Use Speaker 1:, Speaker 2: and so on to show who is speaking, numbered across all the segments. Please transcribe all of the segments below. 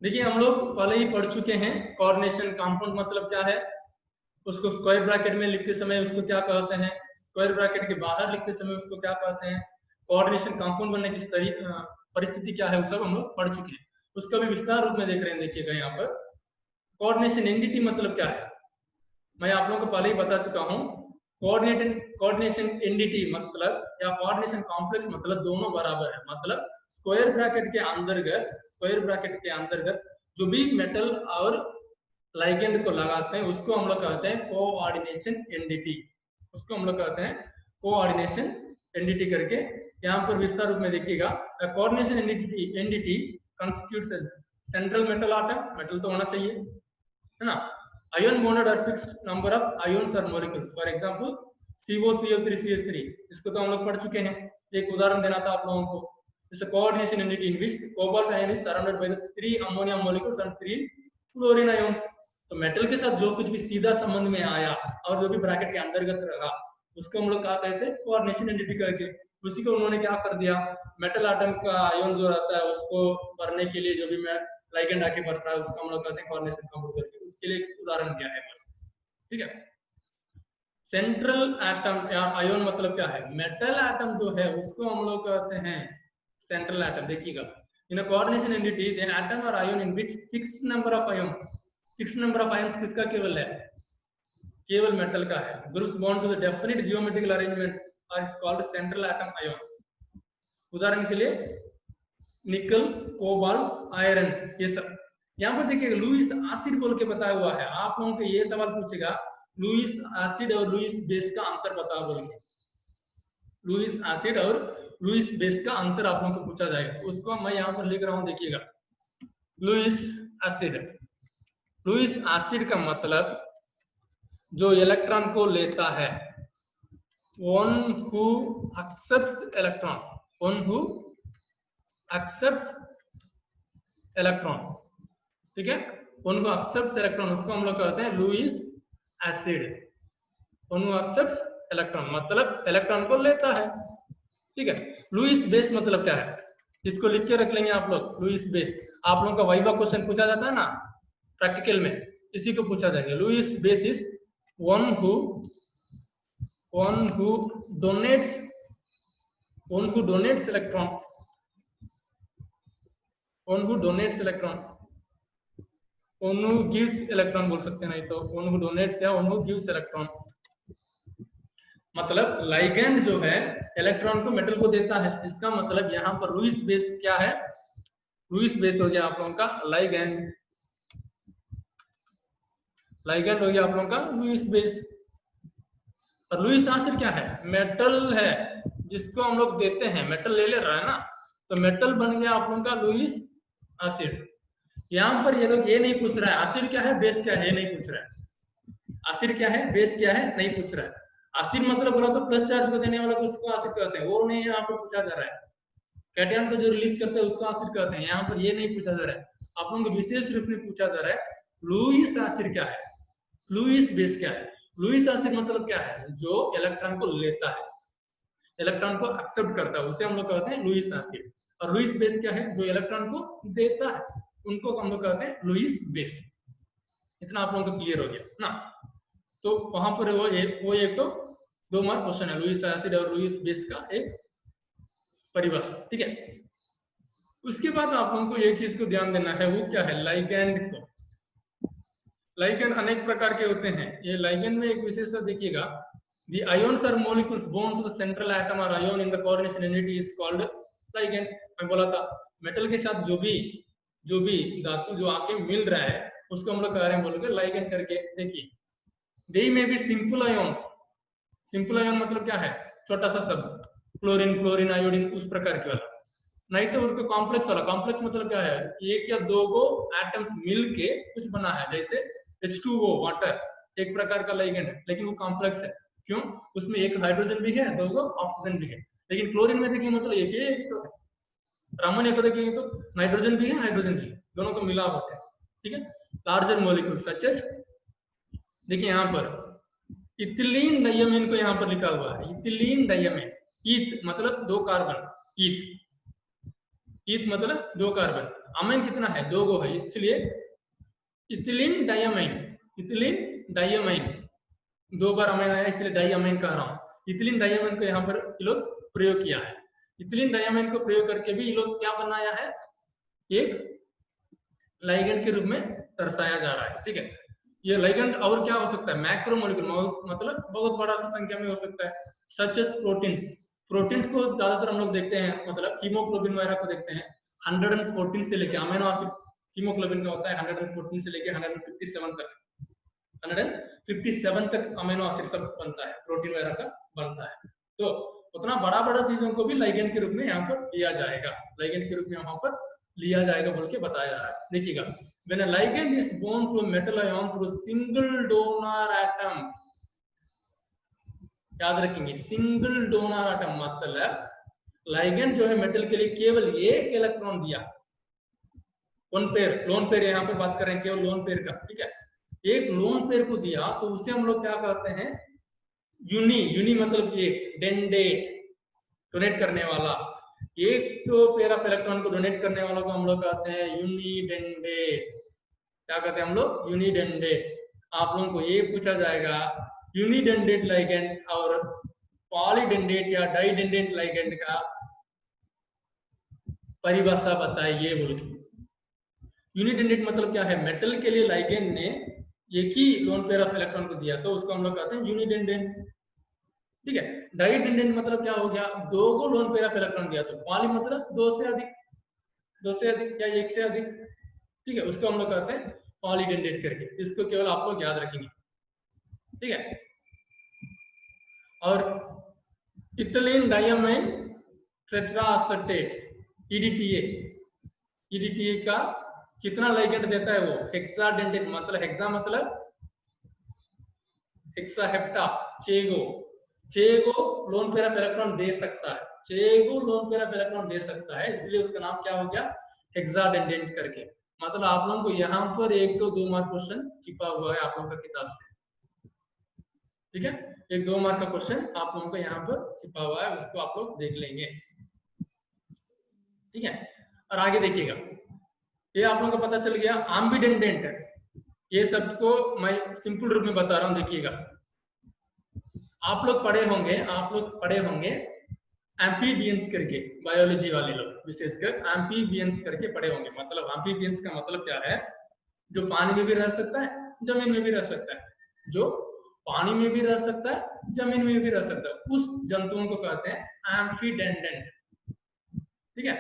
Speaker 1: देखिए हम लोग पहले ही पढ़ चुके हैं कोऑर्डिनेशन कंपाउंड मतलब क्या है, उसको स्क्वायर ब्रैकेट में लिखते समय उसको क्या कहते हैं, स्क्वायर ब्रैकेट के बाहर लिखते समय उसको क्या कहते हैं, कोऑर्डिनेशन कंपाउंड बनने की परिस्थिति क्या है, वो सब हम लोग पढ़ चुके हैं। उसका भी विस्तार रूप में देख रहे हैं। देखिएगा यहाँ पर कोऑर्डिनेशन एंटिटी मतलब क्या है, मैं आप लोगों को पहले ही बता चुका हूँ। कोऑर्डिनेशन एंटिटी मतलब या कोऑर्डिनेशन कॉम्प्लेक्स मतलब दोनों बराबर है। मतलब स्क्वायर ब्रैकेट के अंतर्गत जो भी मेटल और लाइगेंड को लगाते हैं उसको हम लोग कहते हैं कोऑर्डिनेशन एंटिटी। उसको हम लोग कहते हैं कोऑर्डिनेशन एंटिटी करके। यहाँ पर विस्तार रूप में देखिएगा, coordination entity constitutes central metal atom, metal तो होना चाहिए है ना, ion bonded or fixed number of ions or molecules, for example COCl3CH3, इसको तो हम लोग पढ़ चुके हैं। एक उदाहरण देना था आप लोगों को, जैसे coordination entity in which cobalt ion is surrounded by the 3 ammonia molecules and 3 fluorine ions. तो मेटल के साथ जो कुछ भी सीधा संबंध में आया और जो भी ब्रैकेट के अंतर्गत रहा उसको हम लोग क्या कहते हैं, कोऑर्डिनेशन एंटिटी करके। उसी को उन्होंने क्या कर दिया, मेटल आटम का आयन जो रहता है उसको भरने के लिए जो भी लाइगेंड आके भरता है उसको हम लोग कहते हैं कोऑर्डिनेशन कंपाउंड करके। उसके लिए एक उदाहरण दिया है बस, ठीक है। सेंट्रल एटम या आयन मतलब क्या है, मेटल एटम जो है उसको हम लोग कहते हैं सेंट्रल एटम। देखिएगा, in a coordination entity the atom और ion in which fixed number of ions, fixed number of ions किसका केवल है, केवल मेटल का है। Groups bond to the definite geometrical arrangement are called central atom ion. उदाहरण के लिए निकल, कोबाल्ट, आयरन, ये सब। यहाँ पर देखिएगा लुईस एसिड बोल के बताया हुआ है। आप लोगों को ये सवाल पूछेगा लुईस एसिड और लुईस बेस का अंतर बताओ बोल के। लुईस एसिड और लुईस बेस का अंतर आप लोगों को पूछा जाएगा, उसको मैं यहाँ पर लिख रहा हूँ। देखिएगा लुईस एसिड, लुईस एसिड का मतलब जो इलेक्ट्रॉन को लेता है, one who accepts electron, one who accepts electron, ठीक है। उनको एक्सेप्ट इलेक्ट्रॉन उसको हम लोग कहते हैं लुईस एसिड। उनको एक्सेप्ट इलेक्ट्रॉन मतलब इलेक्ट्रॉन को लेता है, ठीक है। लुईस बेस मतलब क्या है, इसको लिख के रख लेंगे आप लोग। लुईस बेस आप लोगों का वाइवा क्वेश्चन पूछा जाता है ना प्रैक्टिकल में, इसी को पूछा जाएगा। Lewis base is one who donates electron, one who donates electron, one who gives electron बोल सकते हैं, नहीं तो वन हु डोनेट्स या वन हु गिव्स इलेक्ट्रॉन। मतलब लाइगेंड जो है इलेक्ट्रॉन को मेटल को देता है, इसका मतलब यहाँ पर लुईस बेस क्या है, लुईस बेस हो गया आप लोगों का लाइगेंड, लाइगेंड हो गया आप लोगों का लुईस बेस। और लुईस एसिड क्या है, मेटल है जिसको हम लोग देते हैं, मेटल ले रहा है ना, तो मेटल बन गया आप लोगों का लुईस एसिड। यहाँ पर ये लोग ये नहीं पूछ रहा है एसिड क्या है बेस क्या है, ये नहीं पूछ रहा है। एसिड क्या है बेस क्या है नहीं पूछ रहा है। एसिड मतलब बोला तो प्लस चार्ज को देने वाला को उसको एसिड कहते हैं, वो नहीं यहाँ पर पूछा जा रहा है। कैटायन को जो रिलीज करते हैं उसको एसिड कहते हैं, यहाँ पर ये नहीं पूछा जा रहा है। आप लोगों को विशेष रूप से पूछा जा रहा है लुईस एसिड क्या है, लुईस बेस क्या है। लुईस एसिड मतलब क्या है, जो इलेक्ट्रॉन को लेता है, इलेक्ट्रॉन को एक्सेप्ट करता है, उसे हम लोग कहते हैं लुईस एसिड। और लुईस बेस क्या है, जो इलेक्ट्रॉन को देता है, उनको हम लोग कहते हैं लुईस बेस। इतना आप लोगों को क्लियर हो गया ना। तो वहां पर वो एक तो 2 मार्क क्वेश्चन है, लुईस एसिड और लुईस बेस का एक परिभाषा, ठीक है। उसके बाद आप लोगों को एक चीज को ध्यान देना है, वो क्या है, लाइगेंड को। लाइगेंड अनेक प्रकार के होते हैं। ये लाइगेंड में एक विशेषता देखिएगा, the ions or molecules bound to the central atom or ion in the coordination unity is called ligands। मैं बोला था मेटल के साथ जो भी धातु जो आके मिल रहा है उसको हम लोग कह रहे हैं बोलोगे लाइगेंड करके। देखिए they may be simple ions, simple ion मतलब क्या है, छोटा सा शब्द, क्लोरीन, फ्लोरीन, आयोडीन, उस प्रकार के वाला। नहीं तो उनको कॉम्प्लेक्स वाला, कॉम्प्लेक्स मतलब क्या है, एक या दो गो एटम्स मिलके कुछ बना है, जैसे H2O वाटर एक प्रकार का लाइगेंड है, लेकिन वो कॉम्प्लेक्स है। क्यों, उसमें एक हाइड्रोजन भी है, दो गो ऑक्सीजन भी है। लेकिन क्लोरीन में देखिए मतलब एक तो है। अमोनिया को देखेंगे तो नाइट्रोजन भी है, हाइड्रोजन भी है, दोनों को मिला होता है, ठीक है। लार्जर मॉलिक्यूल सच एज, देखिए यहाँ पर इथिलीन डायमीन को यहाँ पर लिखा हुआ है, इथिलीन डायमीन। ईथ मतलब 2 कार्बन, ईथ, ईथ मतलब 2 कार्बन, अमीन कितना है 2 गो है, इसलिए इथिलीन डायमीन, इथिलीन डायमीन 2 बार अमीन आया इसलिए डायमीन कह रहा हूँ। इथिलीन डायमीन को यहाँ पर ये लोग प्रयोग किया है। इथिलीन डायमीन को प्रयोग करके भी ये लोग क्या बनाया है, एक लाइगेंड के रूप में दर्शाया जा रहा है। ठीक है, ये लाइगेंड और क्या हो सकता है, मैक्रोमोलिक्यूल मतलब बहुत बड़ा सा संख्या में हो सकता है, सच एज प्रोटीन्स। प्रोटीन्स को ज्यादातर हम लोग देखते हैं, मतलब हीमोग्लोबिन वगैरह को देखते हैं 114 से लेके अमीनो एसिड हीमोग्लोबिन का होता है 114 से लेके 157 तक, 157 तक अमीनो एसिड सब बनता है, प्रोटीन वगैरह का बनता है। तो उतना बड़ा बड़ा चीजों को भी लाइगेंड के रूप में यहाँ पर लिया जाएगा, लाइगेंड के रूप में यहाँ पर लिया जाएगा बोल के बताया जा रहा है। देखिएगा, when a ligand is bound to a metal ion through single donor atom, याद रखेंगे सिंगल डोनर एटम मतलब लाइगेंड जो है मेटल के लिए केवल एक इलेक्ट्रॉन दिया, वन पेयर, लोन पेयर यहाँ पे बात कर रहे हैं केवल लोन पेयर का। ठीक है, एक लोन पेयर को दिया तो उसे हम लोग क्या कहते हैं, यूनी, यूनी मतलब एक, डेंडेट डोनेट करने वाला, एक तो पेयर ऑफ इलेक्ट्रॉन को डोनेट करने वाला को हम लोग कहते हैं यूनिडेंडेट। क्या कहते हैं हम लोग, यूनिडेंडेट। आप लोगों को ये पूछा जाएगा यूनिडेंडेट लाइगेंड और पॉलीडेंडेट या डाइडेंडेट लाइगेंड का परिभाषा बताइए बोल के। यूनिडेंडेट मतलब क्या है, मेटल के लिए लाइगेंड ने एक ही लोन पेयर ऑफ इलेक्ट्रॉन को दिया तो उसको हम लोग कहते हैं यूनिडेंडेट। ठीक है, डाइडेंडेंट मतलब क्या हो गया, 2 को लोन पेयर ऑफ इलेक्ट्रॉन दिया, तो पॉली मतलब 2 से अधिक, 2 से अधिक या 1 से अधिक। ठीक है, उसको हम लोग कहते हैं पॉलीडेंडेट करके, इसको केवल आप लोग याद रखेंगे। ठीक है, और ethylene diamine tetraacetate EDTA, EDTA का कितना लाइगेंड देता है वो, हेक्साडेंडेट मतलब हेक्सा मतलब हेक्साहेप्टा, 6 गो, 6 गो लोन पेयर ऑफ इलेक्ट्रॉन दे सकता है, 6 गो लोन पेयर ऑफ इलेक्ट्रॉन दे सकता है, इसलिए उसका नाम क्या हो गया, हेक्साडेंडेट करके। मतलब आप लोगों को यहाँ पर 1 to 2 मार्क क्वेश्चन छिपा हुआ है आप लोगों का किताब से। ठीक है, 1-2 मार्क का क्वेश्चन आप लोगों को यहाँ पर छिपा हुआ है, उसको आप लोग देख लेंगे। ठीक है, और आगे देखिएगा, ये आप लोगों को पता चल गया एम्बिडेंडेंट है, ये शब्द को मैं सिंपल रूप में बता रहा हूँ। देखिएगा, आप लोग पढ़े होंगे एम्फीबियंस करके, बायोलॉजी वाले लोग विशेषकर एम्फीबियंस करके पढ़े होंगे। मतलब एम्फीबियंस का मतलब क्या है, जो पानी में भी रह सकता है, जमीन में भी रह सकता है, जो पानी में भी रह सकता है, जमीन में भी रह सकता है, उस जंतुओं को कहते हैं एम्फीडेंडेंट। ठीक है,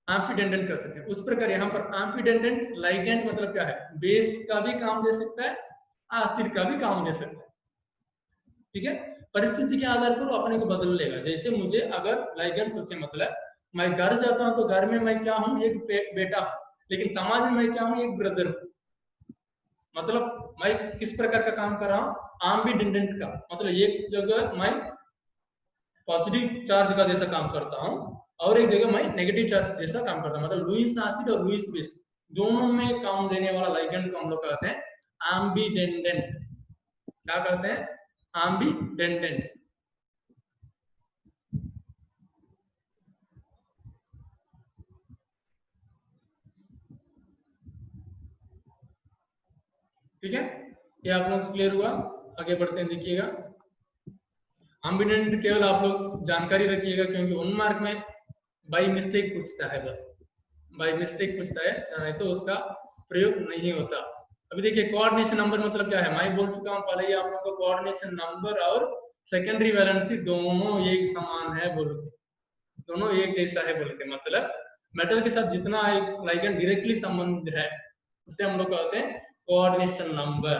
Speaker 1: एम्फीडेंडेंट कर सकते हैं। उस प्रकार यहाँ पर एम्फीडेंडेंट लाइगेंड मतलब क्या है, बेस का भी काम दे सकता है, एसिड का भी काम दे सकता है। ठीक है, परिस्थिति के आधार पर अपने को बदल लेगा। जैसे मुझे अगर लाइगेंड सोचे, मतलब मैं घर जाता हूँ तो घर में मैं क्या हूँ, एक बेटा हूँ, लेकिन समाज में मैं क्या हूँ, एक ब्रदर हूँ। मतलब मैं किस प्रकार का काम कर रहा हूँ, एम्बिडेंडेंट का, मतलब एक जगह मैं पॉजिटिव चार्ज का जैसा काम करता हूँ और एक जगह मैं नेगेटिव चार्ज जैसा काम करता हूँ। मतलब लुईस एसिड और लुईस बेस दोनों में काम देने वाला लाइगेंड को हम लोग कहते हैं एम्बिडेंडेंट। क्या कहते हैं, एम्बिडेंडेंट। ठीक है, ये आप लोगों को क्लियर हुआ। आगे बढ़ते हैं, देखिएगा एम्बिडेंट केवल आप लोग जानकारी रखिएगा, क्योंकि 1 मार्क में बाई मिस्टेक पूछता है, बस बाई मिस्टेक पूछता है, नहीं तो उसका प्रयोग नहीं होता। अभी देखिए कोऑर्डिनेशन नंबर मतलब क्या है, मैं बोल चुका हूँ पहले ही आप लोगों को, कोऑर्डिनेशन नंबर और सेकेंडरी वैलेंसी दोनों एक समान है बोल के, दोनों एक जैसा है बोल के। मतलब मेटल के साथ जितना एक लाइगेंड डायरेक्टली संबंध है उसे हम लोग कहते हैं कोऑर्डिनेशन नंबर।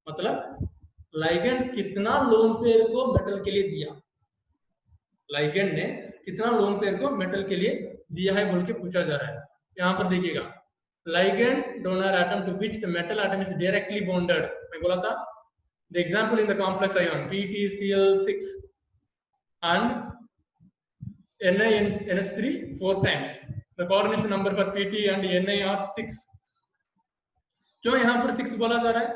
Speaker 1: मतलब लाइगेंड कितना लोन पेयर को मेटल के लिए दिया, लाइगेंड ने कितना लोन पेयर को मेटल के लिए दिया है बोल के पूछा जा रहा है। यहाँ पर देखिएगा, ligand donor atom to which the metal atom is directly bonded, मैं बोला था the example in the complex ion PtCl6 and NaNH3 4 times, the coordination number for Pt and Na are 6। क्यों यहाँ पर 6 बोला जा रहा है?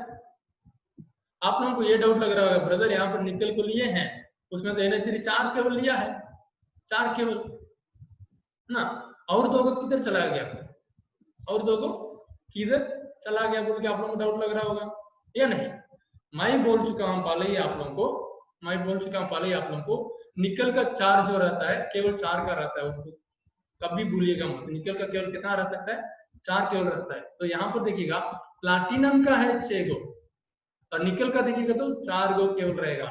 Speaker 1: आप लोगों को ये डाउट लग रहा होगा, ब्रदर यहाँ पर निकल को लिए हैं, उसमें तो NH3 4 केवल लिया है, 4 केवल ना, और दो को किधर चला गया, और दो को किधर चला गया बोल के आप लोगों को डाउट लग रहा होगा या नहीं। मैं बोल चुका हूं पहले ही आप लोगों को, निकल का चार्ज जो रहता है केवल 4 का रहता है, उसको कभी भूलिएगा मत। निकल का केवल कितना रह सकता है, 4 केवल रहता है। तो यहाँ पर देखिएगा प्लाटिनम का है 6 गो और निकल का देखिएगा तो 4 गो केवल रहेगा।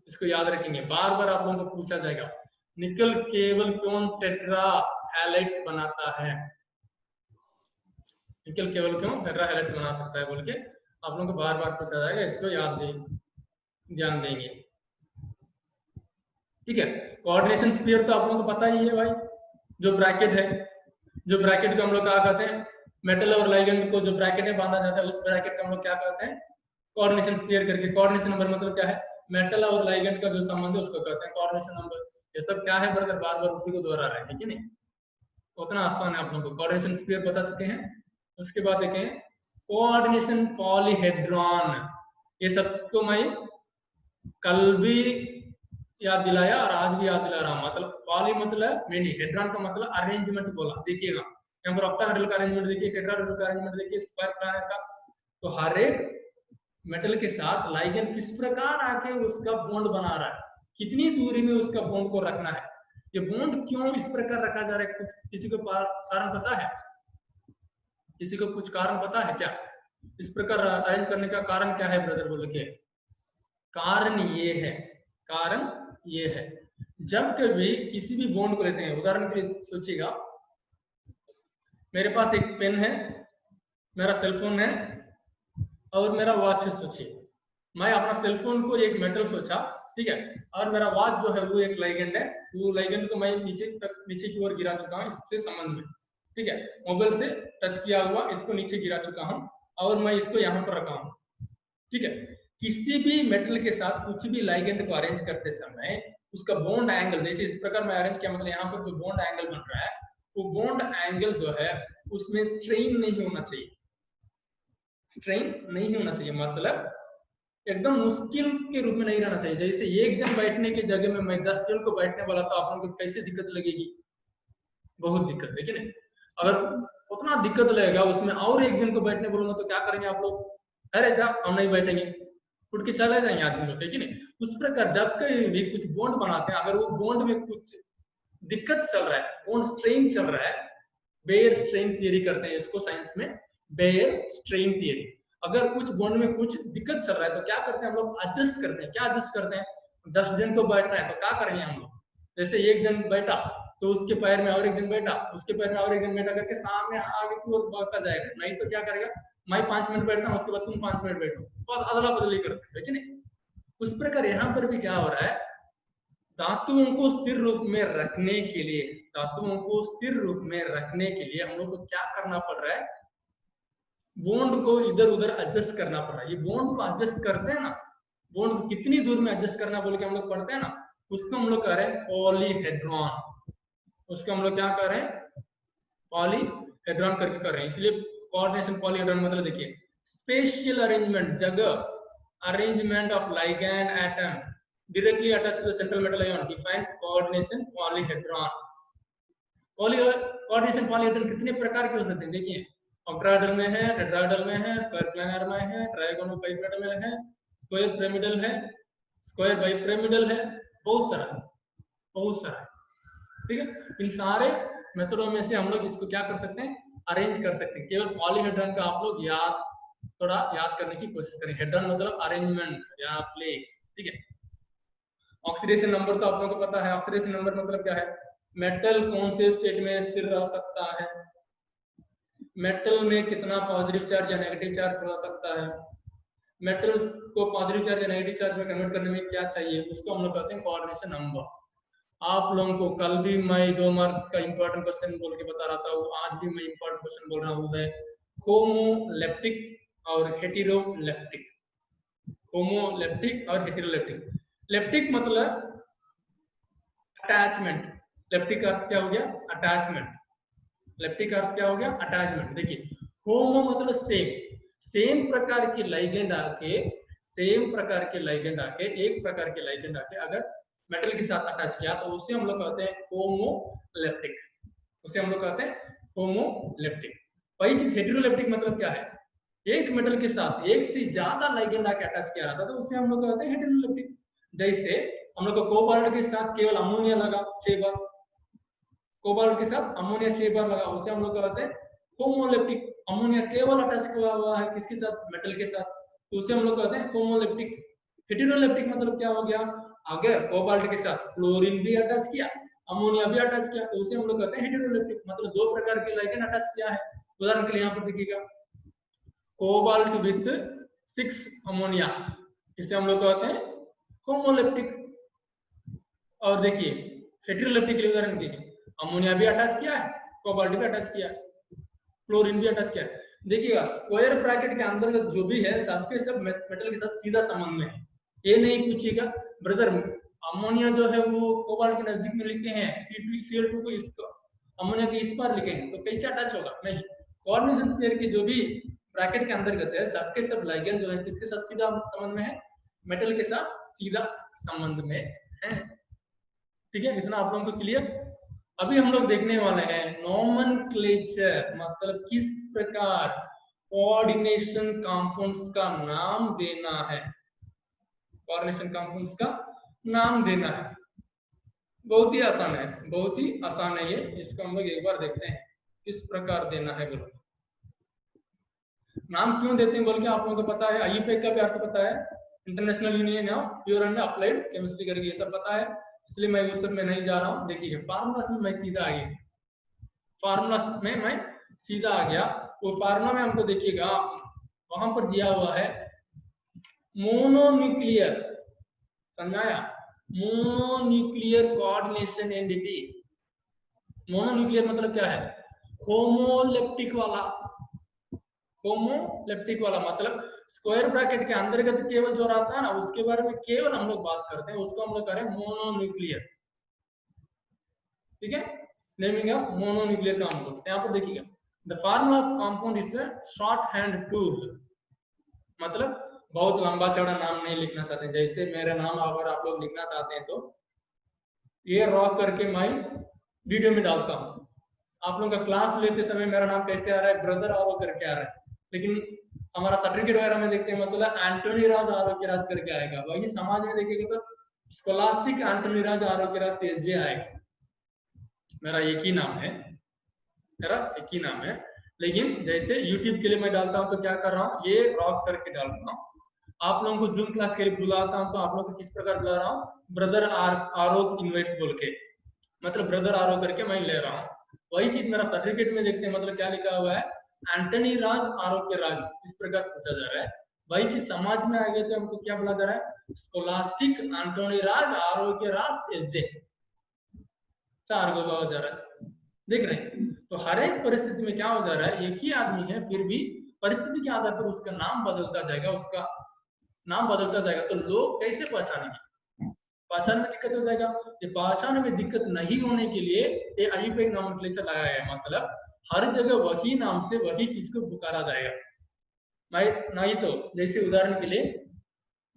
Speaker 1: इसको याद रखेंगे, बार बार आप लोगों को पूछा जाएगा निकल केवल क्यों टेट्रा हैलाइड्स बनाता है, निकल केवल क्यों टेट्रा हैलाइड्स बना सकता है बोल के आप लोगों को बार बार पूछा जाएगा। इसको याद ध्यान देंगे, ठीक है। कोऑर्डिनेशन स्फीयर तो आप लोगों को पता ही है भाई, जो ब्रैकेट है, जो ब्रैकेट को हम लोग क्या कहते हैं, मेटल और लाइगेंड को जो ब्रैकेट में बांधा जाता है उस ब्रैकेट को हम लोग क्या कहते हैं, कोऑर्डिनेशन स्फीयर करके। कोऑर्डिनेशन नंबर मतलब क्या है, मेटल और लाइगेंड का जो संबंध है उसको कहते हैं कोऑर्डिनेशन नंबर। ये सब क्या है ब्रदर, बार बार उसी को दोहरा रहे हैं कि नहीं, उतना आसान है आप लोगों को। कोऑर्डिनेशन स्फीयर बता चुके हैं। उसके बाद देखें कोऑर्डिनेशन पॉलीहेड्रॉन, ये सबको मैं कल भी याद दिलाया और आज भी याद दिला रहा हूं। मतलब पॉली मतलब मेनी, हेड्रॉन का मतलब अरेंजमेंट बोला। देखिएगा यहाँ पर ऑक्टाहेड्रल का अरेंजमेंट देखिए, टेट्राहेड्रल का अरेंजमेंट देखिए, स्क्वायर प्लैनेट का। तो हर एक मेटल के साथ लाइगेंड किस प्रकार आके उसका बॉन्ड बना रहा है, कितनी दूरी में उसका बॉन्ड को रखना है, ये बॉन्ड क्यों इस प्रकार रखा जा रहा है, कुछ किसी को कारण पता है, किसी को कुछ कारण पता है क्या, इस प्रकार अरेंज करने का कारण क्या है ब्रदर बोल के। कारण ये है जब कभी किसी भी बॉन्ड को लेते हैं, उदाहरण के लिए सोचिएगा मेरे पास एक पेन है, मेरा सेलफोन है और मेरा वॉच है। सोचिए मैं अपना सेलफोन को एक मेटल सोचा, ठीक है, और मेरा वॉच जो है वो एक लाइगेंड है। वो लाइगेंड को मैं नीचे की ओर गिरा चुका हूँ इससे संबंध में, ठीक है, मोबाइल से टच किया हुआ इसको नीचे गिरा चुका हूँ और मैं इसको यहाँ पर रखा हूँ, ठीक है। किसी भी मेटल के साथ कुछ भी लाइगेंड को अरेंज करते समय उसका बॉन्ड एंगल, जैसे इस प्रकार मैं अरेंज किया, मतलब यहाँ पर जो बॉन्ड एंगल बन रहा है वो बॉन्ड एंगल जो है उसमें स्ट्रेन नहीं होना चाहिए, स्ट्रेन नहीं होना चाहिए, मतलब एकदम मुश्किल के रूप में नहीं रहना चाहिए। जैसे एक जन बैठने की जगह में मैं 10 जन को बैठने वाला तो आप लोगों को कैसे दिक्कत लगेगी, बहुत दिक्कत है कि नहीं। अगर उतना दिक्कत लगेगा उसमें और एक जन को बैठने बोलूंगा तो क्या करेंगे आप लोग, अरे जा हम नहीं बैठेंगे, उठ के चले जाएंगे आदमी लोग, है कि नहीं। उस प्रकार जब कहीं भी कुछ बॉन्ड बनाते हैं, अगर वो बॉन्ड में कुछ दिक्कत चल रहा है, बॉन्ड स्ट्रेन चल रहा है, बेयर स्ट्रेन थियरी करते हैं इसको साइंस में, बेयर स्ट्रेन थियरी। अगर कुछ बॉन्ड में कुछ दिक्कत चल रहा है तो क्या करते हैं हम लोग, एडजस्ट करते हैं। क्या एडजस्ट करते हैं, 10 जन को बैठना है तो क्या करेंगे हम लोग, जैसे एक जन बैठा तो उसके पैर में और एक जन बैठा, उसके पैर में और एक जन बैठा करके सामने आगे की ओर बढ़ता जाएगा। नहीं तो क्या करेगा, मैं 5 मिनट बैठता हूँ उसके बाद तुम 5 मिनट बैठो, और अदला बदली करते हैं कि नहीं। उस प्रकार यहाँ पर भी क्या हो रहा है, धातुओं को स्थिर रूप में रखने के लिए, धातुओं को स्थिर रूप में रखने के लिए हम लोग को क्या करना पड़ रहा है, बॉन्ड को इधर उधर एडजस्ट करना पड़ रहा है। ये बॉन्ड को एडजस्ट करते हैं ना, बॉन्ड को कितनी दूर में एडजस्ट करना बोल के हम लोग पढ़ते हैं ना, उसको हम लोग कह रहे हैं पॉलीहेड्रॉन, उसको हम लोग क्या कर रहे हैं, पॉलीहेड्रॉन करके कर रहे हैं। इसलिए कोऑर्डिनेशन पॉलीहेड्रॉन मतलब देखिए स्पेशियल अरेंजमेंट, जगह arrangement of ligand atom directly attached to the central metal ion defines coordination polyhedron। Coordination polyhedron कितने प्रकार के हो सकते हैं, देखिए ऑक्टाहेड्रल में है, टेट्राहेड्रल में है, स्क्वायर प्लैनर में है, ट्रायगोनल बाइपिरामिडल में है, स्क्वायर पिरामिडल है, स्क्वायर बाइपिरामिडल है, बहुत सारा, ठीक है। इन सारे मेथडों में से हम लोग इसको क्या कर सकते हैं, अरेंज कर सकते हैं। केवल पॉलीहेड्रॉन का आप लोग थोड़ा याद करने की कोशिश करें। हेड्रॉन मतलब अरेंजमेंट या प्लेस, ठीक है। ऑक्सीडेशन नंबर तो आप लोगों को पता है, ऑक्सीडेशन नंबर मतलब क्या है, मेटल कौन से स्टेट में स्थिर रह सकता है, मेटल में कितना पॉजिटिव चार्ज या नेगेटिव चार्ज रह सकता है, मेटल्स को पॉजिटिव चार्ज या नेगेटिव चार्ज में कन्वर्ट करने में क्या चाहिए, उसको हम लोग कहते हैं कोऑर्डिनेशन नंबर। आप लोगों को कल भी मैं 2 मार्क का इंपॉर्टेंट क्वेश्चन बोल के बता रहा था, वो आज भी मैं इंपॉर्टेंट क्वेश्चन बोल रहा हूँ, है होमोलेप्टिक और हेटेरोलेप्टिक। होमोलेप्टिक और हेटेरोलेप्टिक। लेप्टिक मतलब अटैचमेंट, लेप्टिक का अर्थ क्या हो गया, अटैचमेंट, लेप्टिक का अर्थ क्या हो गया, अटैचमेंट। देखिए होमो मतलब सेम प्रकार के लाइगेंड आके, एक प्रकार के लाइगेंड आके अगर मेटल के साथ अटैच किया तो उसे हम लोग कहते हैं होमोलेप्टिक। उसे हम लोग कहते हैं होमोलेप्टिक। वही चीज हेटेरोलेप्टिक मतलब क्या है, एक मेटल के साथ एक से ज्यादा लाइगेंड आके अटैच किया रहता है, तो उसे हम लोग कहते हैं हेटेरोलेप्टिक। जैसे हम लोग को कोबाल्ट के साथ केवल अमोनिया लगा 6 बार, कोबाल्ट के साथ अमोनिया 6 बार लगा, उसे हम लोग कहते हैं होमोलेप्टिक। अमोनिया केवल अटैच किया हुआ है किसके साथ, मेटल के साथ, तो उसे हम लोग कहते हैं होमोलेप्टिक। हेटेरोलेप्टिक मतलब क्या हो गया, अगर कोबाल्ट के साथ क्लोरीन भी अटैच किया, अमोनिया भी अटैच किया, तो उसे हम लोग कहते हैं हेटेरोलेप्टिक, मतलब दो प्रकार के लाइगेंड अटैच किया है। उदाहरण के लिए यहाँ पर देखिएगा, कोबाल्ट विथ 6 अमोनिया, इसे हम लोग कहते हैं होमोलेप्टिक। और देखिए हेटेरोलेप्टिक के लिए उदाहरण देखिए, अमोनिया भी अटैच किया है, कोबाल्ट भी अटैच किया है, क्लोरीन भी अटैच किया है। देखिएगा स्क्वायर ब्रैकेट के अंतर्गत जो भी है सबके सब मेटल के साथ सीधा संबंध में है। ये नहीं पूछिएगा ब्रदर अमोनिया जो है वो कोबाल्ट के नजदीक में लिखते हैं, Cl2 को इसको अमोनिया के इस पार लिखेंगे तो कैसे अटैच होगा, नहीं। कोऑर्डिनेशन स्क्वायर के जो भी ब्रैकेट के अंतर्गत है सबके सब लाइगेंड जो है किसके साथ सीधा संबंध में है, मेटल के साथ सीधा संबंध में है। ठीक है, इतना आप लोगों को क्लियर। अभी हम लोग देखने वाले हैं नोमेनक्लेचर, मतलब किस प्रकार कोऑर्डिनेशन कंपाउंड्स का नाम देना है, कोऑर्डिनेशन कंपाउंड्स का नाम देना है। बहुत ही आसान है, बहुत ही आसान है ये, इसको हम लोग एक बार देखते हैं किस प्रकार देना है। बोलो नाम क्यों देते हैं बोल के आप लोगों को पता है, आईयूपीएक का भी आपको पता है, international union of pure and applied chemistry करके ये सब पता है, इसलिए मैं उस सब में नहीं जा रहा हूँ। देखिए फार्मूला में मैं सीधा आ गया, फार्मूला में मैं सीधा आ गया। वो फार्मूला में हमको देखिएगा वहां पर दिया हुआ है मोनोन्यूक्लियर, समझाया, मोनोन्यूक्लियर कोऑर्डिनेशन एंटिटी। मोनोन्यूक्लियर मतलब क्या है, होमोलेप्टिक वाला, होमोलेप्टिक वाला मतलब स्क्वायर ब्रैकेट के अंतर्गत केवल जो रहता है ना उसके बारे में केवल हम लोग बात करते हैं, उसको हम लोग करें मोनोन्यूक्लियर। ठीक है, नेमिंग ऑफ मोनोन्यूक्लियर कंपाउंड्स। यहाँ पर देखिएगा the formula of compound is short hand tool, मतलब बहुत लंबा चौड़ा नाम नहीं लिखना चाहते, जैसे मेरा नाम अगर आप लोग लिखना चाहते हैं तो ये रॉक करके मैं वीडियो में डालता हूँ, आप लोगों का क्लास लेते समय मेरा नाम कैसे आ रहा है, ब्रदर आरो करके आ रहा है, लेकिन हमारा सर्टिफिकेट वगैरह में देखते हैं मतलब एंटोनी राज आरोग्य राज करके आएगा। वही समाज में देखेंगे तो स्कॉलास्टिक एंटोनी राज आरोग्य राज से आएगा। मेरा एक ही नाम है, मेरा एक ही नाम है, लेकिन जैसे YouTube के लिए मैं डालता हूँ तो क्या कर रहा हूँ, ये रॉक करके डाल रहा हूँ। आप लोगों को जूम क्लास के लिए बुलाता हूँ तो आप लोगों को किस प्रकार बुला रहा हूँ, ब्रदर आरोग इन्वाइट्स बोल के, मतलब ब्रदर आरो करके मैं ले रहा हूँ। वही चीज मेरा सर्टिफिकेट में देखते हैं मतलब क्या लिखा हुआ है, एंटनी राज आरोग्य राज, इस प्रकार पूछा जा रहा है। वही चीज समाज में आ गए तो हमको क्या बोला जा रहा है, स्कोलास्टिक एंटोनी राज आरोग्य राज एसजे, 4 गो हो जा रहा है, देख रहे हैं। तो हर एक परिस्थिति में क्या हो जा रहा है, एक ही आदमी है फिर भी परिस्थिति के आधार पर उसका नाम बदलता जाएगा, उसका नाम बदलता जाएगा, तो लोग कैसे पहचानेंगे, पहचान में दिक्कत हो जाएगा। ये पहचान में दिक्कत नहीं होने के लिए ये आईयूपीएक नोमेनक्लेचर लगाया है, मतलब हर जगह वही नाम से वही चीज को पुकारा जाएगा। मैं नहीं तो जैसे उदाहरण के लिए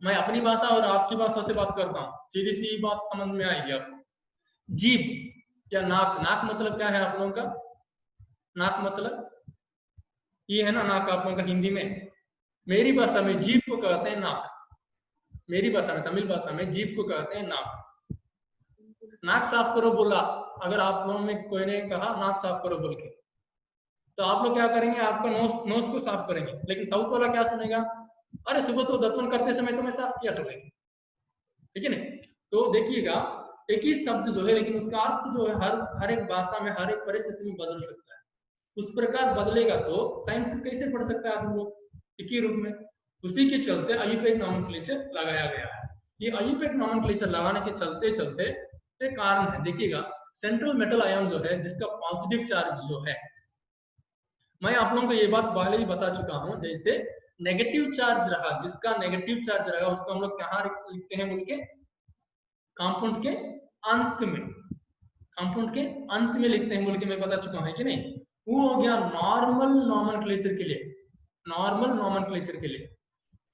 Speaker 1: मैं अपनी भाषा और आपकी भाषा से बात करता हूँ, सीधी सी बात समझ में आएगी आपको। जीभ या नाक, नाक मतलब क्या है आप लोगों का, नाक मतलब ये है ना, नाक आप लोगों का हिंदी में, मेरी भाषा में जीभ को कहते हैं नाक, मेरी भाषा में तमिल भाषा में जीभ को कहते हैं नाक। नाक साफ करो बोला, अगर आप लोगों में कोई ने कहा नाक साफ करो बोल के, तो आप लोग क्या करेंगे, आपका नोज को साफ करेंगे, लेकिन साउथ वाला क्या सुनेगा, अरे सुबह तो दतवन करते समय तो मैं साफ किया सुनेगा, ठीक है ना। तो देखिएगा एक ही शब्द जो है लेकिन उसका अर्थ जो है हर एक भाषा में हर एक परिस्थिति में बदल सकता है, उस प्रकार बदलेगा तो साइंस को कैसे पढ़ सकता है आप लोग एक ही रूप में। उसी के चलते आईयूपीएक नोमेनक्लेचर लगाया गया है। ये आईयूपीएक नोमेनक्लेचर लगाने के चलते चलते एक कारण है, देखिएगा सेंट्रल मेटल आयन जो है जिसका पॉजिटिव चार्ज जो है, मैं आप लोगों को ये बात पहले ही बता चुका हूं, जैसे नेगेटिव चार्ज रहा, जिसका नेगेटिव चार्ज रहा उसको हम लोग कहाँ लिखते हैं बोल के, कंपाउंड के अंत में, कंपाउंड के अंत में लिखते हैं बोल के मैं बता चुका हूं कि नहीं। वो हो गया नॉर्मल नोमेनक्लेचर के लिए, नॉर्मल नोमेनक्लेचर के लिए।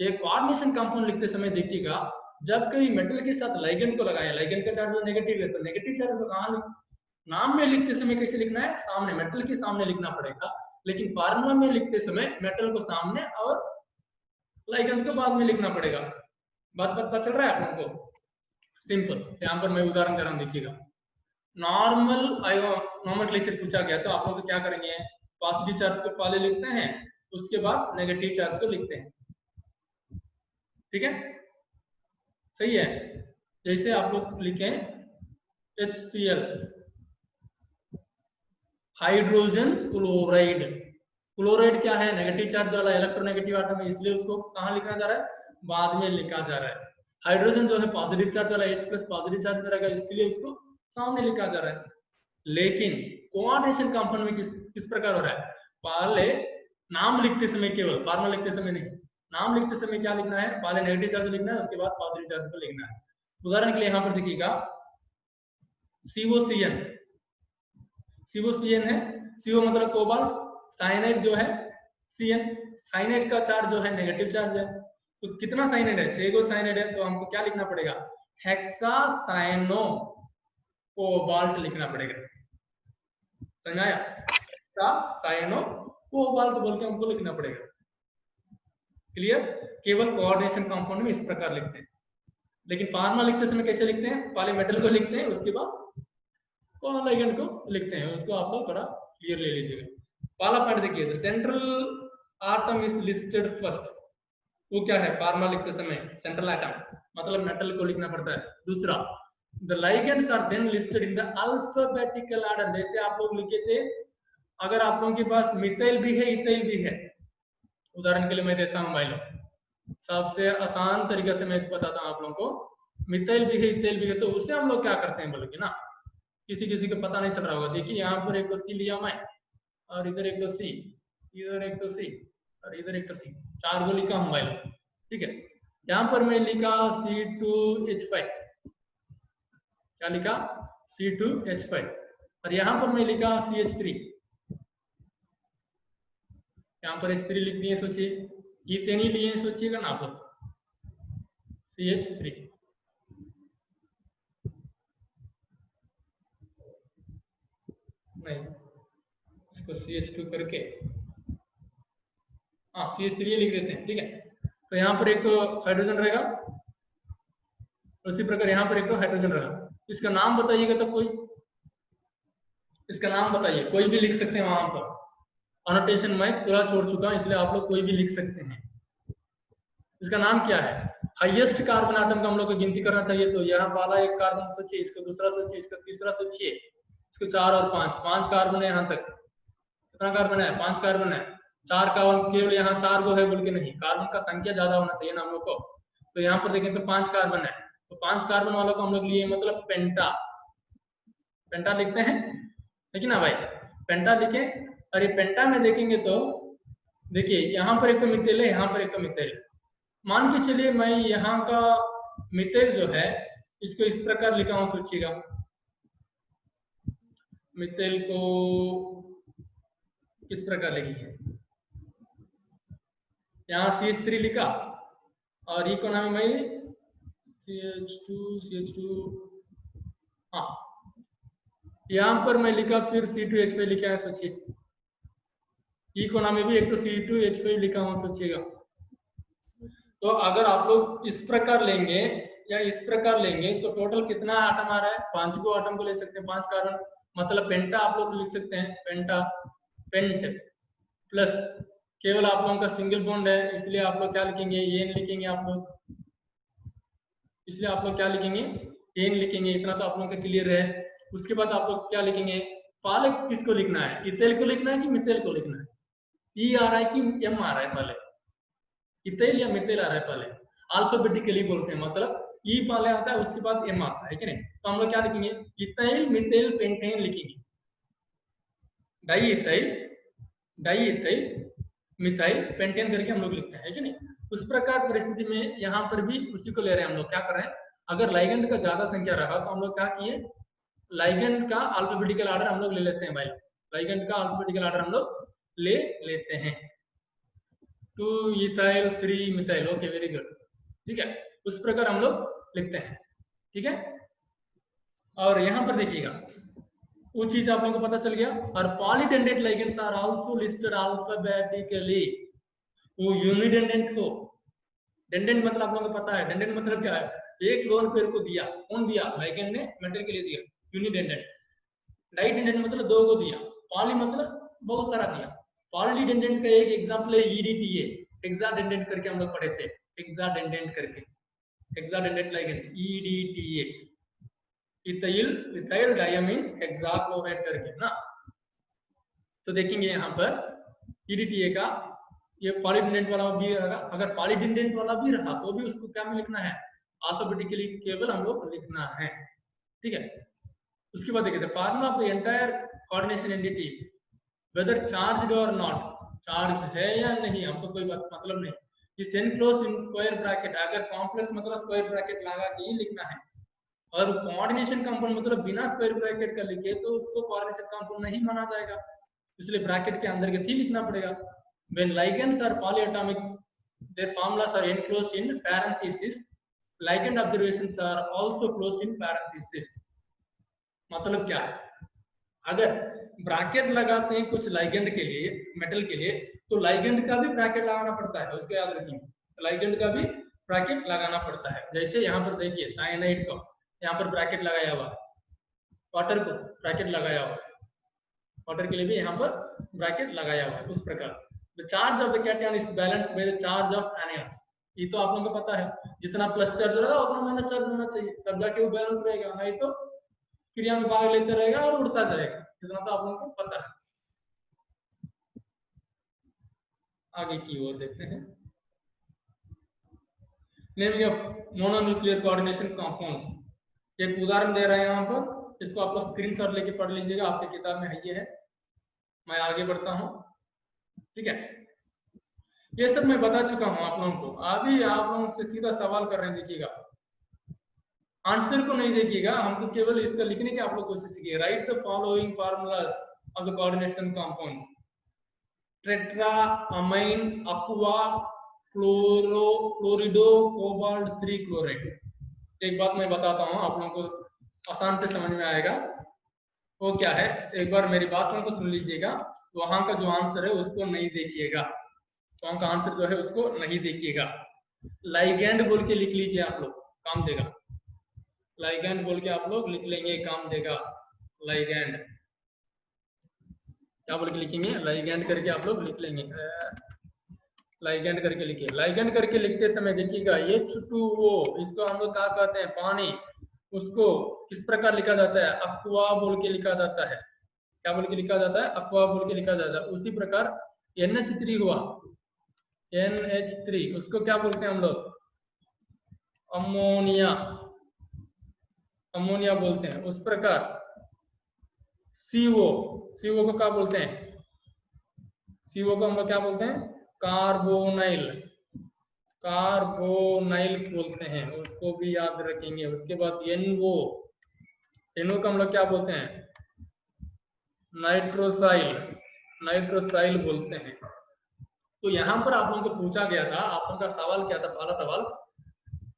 Speaker 1: एक कोऑर्डिनेशन कंपाउंड लिखते समय देखिएगा जब कभी मेटल के साथ लाइगेंड को लगाया, लाइगेंड का चार्ज नेगेटिव है तो नेगेटिव चार्ज को कहाँ नाम में लिखते समय कैसे लिखना है, सामने मेटल के सामने लिखना पड़ेगा, लेकिन फार्मूला में लिखते समय मेटल को सामने और लाइगेंड को बाद में लिखना पड़ेगा। बात पता चल रहा है आप लोगों को? सिंपल। यहाँ पर मैं उदाहरण कर रहा हूँ, देखिएगा। नॉर्मल नॉमेनक्लेचर पूछा गया तो आप लोग क्या करेंगे, पॉजिटिव चार्ज को पहले लिखते हैं, उसके बाद नेगेटिव चार्ज को लिखते हैं। ठीक है, सही है। जैसे आप लोग लिखें HCl, हाइड्रोजन क्लोराइड। क्लोराइड क्या है, नेगेटिव चार्ज वाला इलेक्ट्रोनेगेटिव आटम है, इसलिए उसको कहाँ लिखा जा रहा है, बाद में लिखा जा रहा है। हाइड्रोजन जो है पॉजिटिव चार्ज वाला H+ पॉजिटिव चार्ज में रहेगा, इसलिए उसको सामने लिखा जा रहा है। लेकिन कोऑर्डिनेशन कंपाउंड में किस प्रकार हो रहा है, पहले नाम लिखते समय, केवल फार्मूला लिखते समय नहीं, नाम लिखते समय क्या लिखना है, पहले नेगेटिव चार्ज लिखना है, उसके बाद पॉजिटिव चार्ज को लिखना है। उदाहरण के लिए यहाँ पर देखिएगा, COCN, COCN है, CO मतलब कोबाल्ट, साइनाइड जो है CN, साइनाइड का चार्ज जो है नेगेटिव चार्ज है। तो कितना साइनाइड है, 6 गो साइनाइड है, तो हमको क्या लिखना पड़ेगा, हेक्सासाइनो कोबाल्ट लिखना पड़ेगा। समझ आया, हेक्सासाइनो कोबाल्ट बोल के हमको लिखना पड़ेगा। क्लियर? केवल कोऑर्डिनेशन कंपाउंड में इस प्रकार लिखते हैं, लेकिन फार्मा लिखते समय कैसे लिखते हैं, पहले मेटल को लिखते हैं, उसके बाद लाइगेंड को लिखते हैं। उसको आप लोग थोड़ा क्लियर ले लीजिएगा। पहला पॉइंट देखिए, the central atom is listed first. वो क्या है, फार्मा लिखते समय सेंट्रल आटम मतलब मेटल को लिखना पड़ता है। दूसरा, the ligands are then listed in the alphabetical order. जैसे आप लोग लिखे थे, अगर आप लोगों के पास मिथाइल भी है, इथाइल भी है, उदाहरण के लिए मैं देता हूं भाई लोग, सबसे आसान तरीके से मैं बताता हूं आप लोगों को। मिथाइल भी है, इथाइल भी है, तो उससे हम लोग क्या करते हैं बोलोगे ना, किसी किसी को पता नहीं चल रहा होगा। देखिए यहाँ पर एक तो C लिया मैं, और इधर एक तो C, इधर एक तो C, और इधर एक तो C, 4 गो लिखा हूं भाई लोग। ठीक है, यहाँ पर मैं लिखा C2H5, क्या लिखा, C2H5, और यहाँ पर मैं लिखा CH3, यहाँ पर H3 लिख दिए। सोचिए, इथेन ही लिए, सोचिएगा ना आप लोग, CH3। नहीं, इसको CH2 करके हाँ CH3 लिख देते हैं। ठीक है, तो यहाँ पर एक तो हाइड्रोजन रहेगा, उसी प्रकार यहाँ पर एक तो हाइड्रोजन रहेगा। इसका नाम बताइएगा, तो कोई इसका नाम बताइए, कोई भी लिख सकते हैं। वहां पर अनोटेशन मैं पूरा छोड़ चुका हूं, इसलिए आप लोग कोई भी लिख सकते हैं। इसका नाम क्या है, हाईएस्ट कार्बन आटम का हम लोग को गिनती करना चाहिए। तो यहाँ वाला एक कार्बन सोचिए, इसका दूसरा सोचिए, इसका तीसरा सोचिए, इसको 4 और 5 कार्बन है। यहाँ तक कितना कार्बन है, 5 कार्बन है। 4 कार्बन केवल यहाँ 4 गो है बोल के नहीं, कार्बन का संख्या ज्यादा होना चाहिए ना हम लोग को। तो यहाँ पर देखें तो 5 कार्बन है, तो 5 कार्बन वालों को हम लोग लिए मतलब पेंटा, पेंटा लिखते हैं, लेकिन ना भाई पेंटा लिखे। और ये पेंटा में देखेंगे तो देखिए यहाँ पर एक तो मिथाइल है, यहाँ पर एक तो मिथाइल। मान के चलिए मैं यहाँ का मिथाइल जो है इसको इस प्रकार लिखा हूं, सोचिएगा। मिथाइल को किस प्रकार लिखेंगे, यहाँ CH3 लिखा, और ये को नाम है मैं CH2, हाँ यहाँ पर मैं लिखा, फिर C2H5 लिखा है। सोचिए, ई को नाम में भी एक तो C2H5 लिखा हूं, सोचिएगा। तो अगर आप लोग इस प्रकार लेंगे या इस प्रकार लेंगे तो टोटल कितना आटम आ रहा है, 5 को आटम को ले सकते हैं, 5 कार्बन मतलब पेंटा आप लोग लिख सकते हैं, पेंटा, पेंट प्लस केवल आप लोगों का सिंगल बॉन्ड है, इसलिए आप लोग क्या लिखेंगे, एन लिखेंगे आप लोग, इसलिए आप लोग क्या लिखेंगे, एन लिखेंगे। इतना तो आप लोगों का क्लियर है। उसके बाद आप लोग क्या लिखेंगे, पहले किसको लिखना है, इथाइल को लिखना है कि मिथाइल को लिखना है, ई आ रहा है कि एम आ रहा है, पहले इथाइल या मिथाइल आ रहा है, पहले अल्फाबेटिकली बोलते हैं, मतलब ई पहले आता है उसके बाद एम आता है कि नहीं। तो हम लोग क्या लिखेंगे, इथाइल मिथाइल पेंटेन लिखेंगे, di ethyl, di ethyl methyl pentane करके हम लोग लिखते हैं कि नहीं। उस प्रकार परिस्थिति में यहाँ पर भी उसी को ले रहे हैं हम लोग। क्या कर रहे हैं, अगर लाइगेंड का ज्यादा संख्या रहा तो हम लोग क्या किए, लाइगेंड का अल्फाबेटिकल ऑर्डर हम लोग ले लेते हैं भाई, लाइगेंड का अल्फाबेटिकल ऑर्डर हम लोग ले लेते हैं। 2 ethyl 3 methyl, okay very good, ठीक है, उस प्रकार हम लोग लिखते हैं। ठीक है, और यहाँ पर देखिएगा वो चीज आप लोगों को पता चल गया। और polydentate ligands are also listed alphabetically. वो यूनिडेंडेंट हो, डेंडेंट मतलब आप लोगों को पता है, डेंडेंट मतलब क्या है, एक लोन पेयर को दिया, कौन दिया, लिगेंड ने मेटल के लिए दिया, यूनिडेंडेंट। डाइडेंडेंट मतलब दो को दिया, पॉली मतलब बहुत सारा दिया। पॉलीडेंडेंट का एक एग्जांपल है ईडीटीए, हेक्साडेंडेंट करके हम लोग पढ़े थे, हेक्साडेंडेंट करके, hexadentate ligand EDTA, ethyl ethyl diamine hexachloride करके ना। तो देखेंगे यहाँ पर ईडीटीए का ये पॉलीडेंडेंट वाला भी रहेगा, अगर पॉलीडेंडेंट वाला भी रहा तो भी उसको क्या में लिखना है, अल्फाबेटिकली केवल हम लोग लिखना है, ठीक है। उसके बाद देखिए formula of the entire coordination entity, whether charged और नॉट, चार्ज है या नहीं हमको कोई बात मतलब नहीं, is enclose in square bracket, अगर कॉम्प्लेक्स मतलब स्क्वायर ब्रैकेट लगा के ही लिखना है, और कोऑर्डिनेशन कंपाउंड मतलब बिना स्क्वायर ब्रैकेट का लिखे तो उसको कोऑर्डिनेशन कंपाउंड नहीं माना जाएगा, इसलिए ब्रैकेट के अंदर के थी लिखना पड़ेगा। when ligands are polyatomic their formulas are enclosed in parentheses, ligand observations are also closed in parentheses। मतलब क्या है, अगर ब्रैकेट लगाते हैं कुछ लाइगेंड के लिए, मेटल के लिए, तो लाइगेंड का भी ब्रैकेट लगाना पड़ता है, उसको याद रखिए, लाइगेंड का भी ब्रैकेट लगाना पड़ता है। जैसे यहाँ पर देखिए साइनाइड को यहाँ पर ब्रैकेट लगाया हुआ है, वाटर को ब्रैकेट लगाया हुआ है, वाटर के लिए भी यहाँ पर ब्रैकेट लगाया हुआ है। उस प्रकार the charge of the cation is balanced by the charge of anions, ये तो आप लोगों को पता है, जितना प्लस चार्ज रहेगा उतना माइनस चार्ज होना चाहिए, तब जाके वो बैलेंस रहेगा, नहीं तो क्रिया में भाग लेते रहेगा और उड़ता जाएगा, इतना तो आप लोगों को पता है। आगे की ओर देखते हैं, naming of mononuclear coordination compounds, एक उदाहरण दे रहे हैं यहाँ पर, इसको आप लोग स्क्रीनशॉट लेके पढ़ लीजिएगा, आपके किताब में है ये है। मैं आगे बढ़ता हूँ, ठीक है। ये सब मैं बता चुका हूँ आप लोगों को, अभी आप लोगों से सीधा सवाल कर रहे हैं, देखिएगा आंसर को नहीं देखिएगा, हमको केवल इसका लिखने की आप लोग कोशिश कीजिए। Write the following formulas of the coordination compounds, tetra amine aqua chloro chlorido cobalt 3 chloride. एक बात मैं बताता हूँ आप लोगों को आसान से समझ में आएगा, वो क्या है, एक बार मेरी बातों को सुन लीजिएगा, वहां का जो आंसर है उसको नहीं देखिएगा, वहां का आंसर जो है उसको नहीं देखिएगा, लाइगैंड बोल के लिख लीजिए आप लोग, काम देगा, लाइगैंड बोल के आप लोग लिख लेंगे, काम देगा। लाइगैंड क्या बोल के लिखेंगे, लाइगैंड करके आप लोग लिख लेंगे, लाइगैंड करके लिखिए। लाइगैंड करके लिखते समय देखिएगा H2O, इसको हम लोग क्या कहते हैं, पानी, उसको किस प्रकार लिखा जाता है, अक्वा बोल के लिखा जाता है, क्या बोल के लिखा जाता है, अक्वा बोल के लिखा जाता है। उसी प्रकार NH3 हुआ, NH3 उसको क्या बोलते हैं हम लोग, अमोनिया, अमोनिया बोलते हैं। उस प्रकार CO, CO को क्या बोलते हैं, CO को हम लोग क्या बोलते हैं, कार्बोनाइल, कार्बोनाइल बोलते हैं, उसको भी याद रखेंगे। उसके बाद NO, NO को हम लोग क्या बोलते हैं, नाइट्रोसाइल, नाइट्रोसाइल बोलते हैं। तो यहाँ पर आप लोगों को पूछा गया था, आप लोगों का सवाल क्या था, पहला सवाल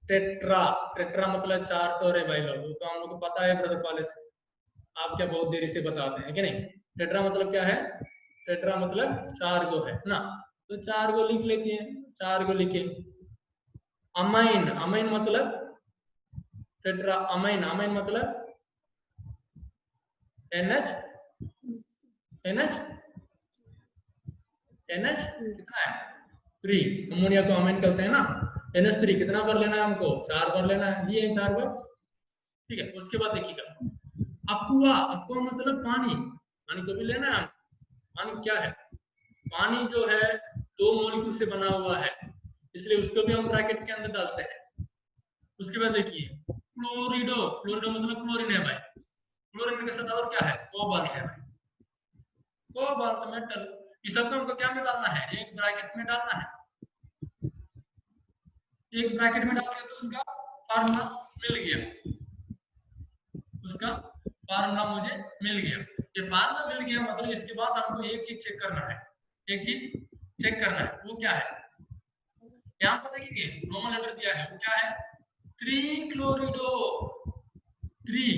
Speaker 1: टेट्रा, टेट्रा मतलब 4 टोर है भाई लोग, तो हम लोग को पता है ब्रदर कॉलेज, आप क्या बहुत देरी से बताते हैं कि नहीं। टेट्रा मतलब क्या है, टेट्रा मतलब 4 गो है ना, तो 4 गो लिख लेते हैं, 4 गो लिखे। अमाइन, अमाइन मतलब टेट्रा अमाइन, अमाइन मतलब NH, NH, NH कितना है 3, अमोनिया को अमाइन कहते हैं ना, NH3 कितना बार लेना है हमको, 4 बार लेना है, ये 4 बार, ठीक है। उसके बाद देखिएगा अक्वा, अक्वा मतलब पानी, पानी को भी लेना है। पानी क्या है, पानी जो है 2 मॉलिक्यूल से बना हुआ है, इसलिए उसको भी हम ब्रैकेट के अंदर डालते हैं। उसके बाद देखिए क्लोरिडो, क्लोरिडो मतलब क्लोरीन है भाई, क्लोरीन के साथ और क्या है, कोबाल्ट है भाई, कोबाल्ट मेटल। इस सब को हमको क्या में डालना है, एक ब्रैकेट में डालना है, एक ब्रैकेट में डाल दिया तो उसका फार्मूला मिल गया, उसका फार्मूला मुझे मिल गया। ये फार्मूला मिल गया मतलब इसके बाद हमको एक चीज चेक करना है, एक चीज चेक करना है, वो क्या है, यहाँ पर देखिए रोमन लेटर दिया है, वो क्या है, 3 क्लोरिडो, 3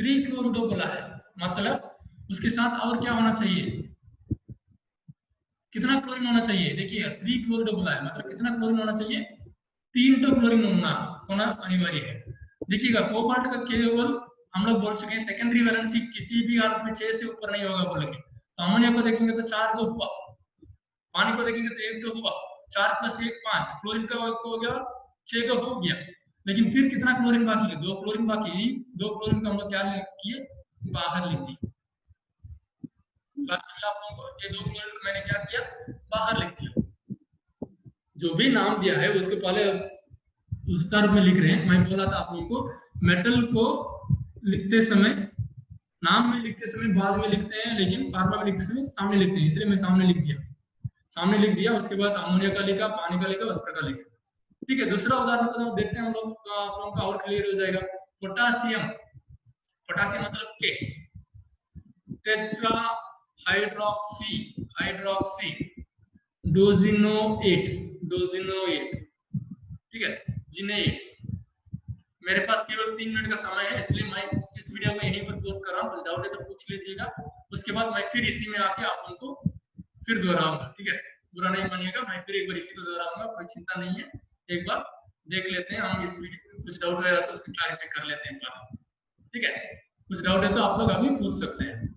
Speaker 1: 3-क्लोरिडो बोला है, मतलब उसके साथ और क्या होना चाहिए, कितना क्लोरीन होना चाहिए, देखिए 3-क्लोरिडो बोला है, मतलब कितना क्लोरीन होना चाहिए, 3 तो क्लोरीन होना अनिवार्य है। देखिएगा कोबाल्ट का केवल हम लोग बोल चुके हैं सेकेंडरी वैलेंसी किसी भी हालत में 6 से ऊपर नहीं होगा बोल के, तो अमोनिया को देखेंगे तो 4 तो हुआ, पानी को देखेंगे तो 1 तो हुआ, 4 + 1 5, क्लोरीन का हो गया 6 का हो गया, लेकिन फिर कितना क्लोरीन बाकी है, 2 क्लोरीन बाकी, 2 क्लोरीन का हम लोग क्या किए, बाहर लिख दिए। आप लोगों को ये 2 क्लोरीन को मैंने क्या किया, बाहर लिख दिया। जो भी नाम दिया है उसके पहले उस तरफ में लिख रहे हैं, मैं बोला था आप लोगों को मेटल को लिखते समय नाम में लिखते समय बाद में लिखते हैं, लेकिन फार्मूला में लिखते समय सामने लिखते हैं, इसलिए मैं सामने लिख दिया, सामने लिख दिया। उसके बाद अमोनिया का लिखा, पानी का लिखा, वाष्प का लिखा। ठीक है, दूसरा उदाहरण तो देखते हैं हम लोग, तो आप लोगों का और क्लियर हो जाएगा। पोटासियम, पोटासियम मतलब के, टेट्रा हाइड्रोक्सी, हाइड्रोक्सी डोजिनोएट, डोजिनोएट, ठीक है, जिनेट। मेरे पास केवल 3 मिनट का समय है, इसलिए मैं इस वीडियो को यहीं पर पोस्ट कर रहा हूं, कुछ डाउट है तो पूछ लीजिएगा, उसके बाद मैं फिर इसी में आके आप लोगों को फिर दोहराऊंगा। ठीक है, बुरा नहीं मानिएगा, मैं फिर एक बार इसी को दोहराऊंगा, कोई चिंता नहीं है, एक बार देख लेते हैं हम इस वीडियो में, कुछ डाउट वगैरह तो उसको क्लैरिफाई कर लेते हैं। ठीक है, कुछ डाउट है तो आप लोग अभी पूछ सकते हैं।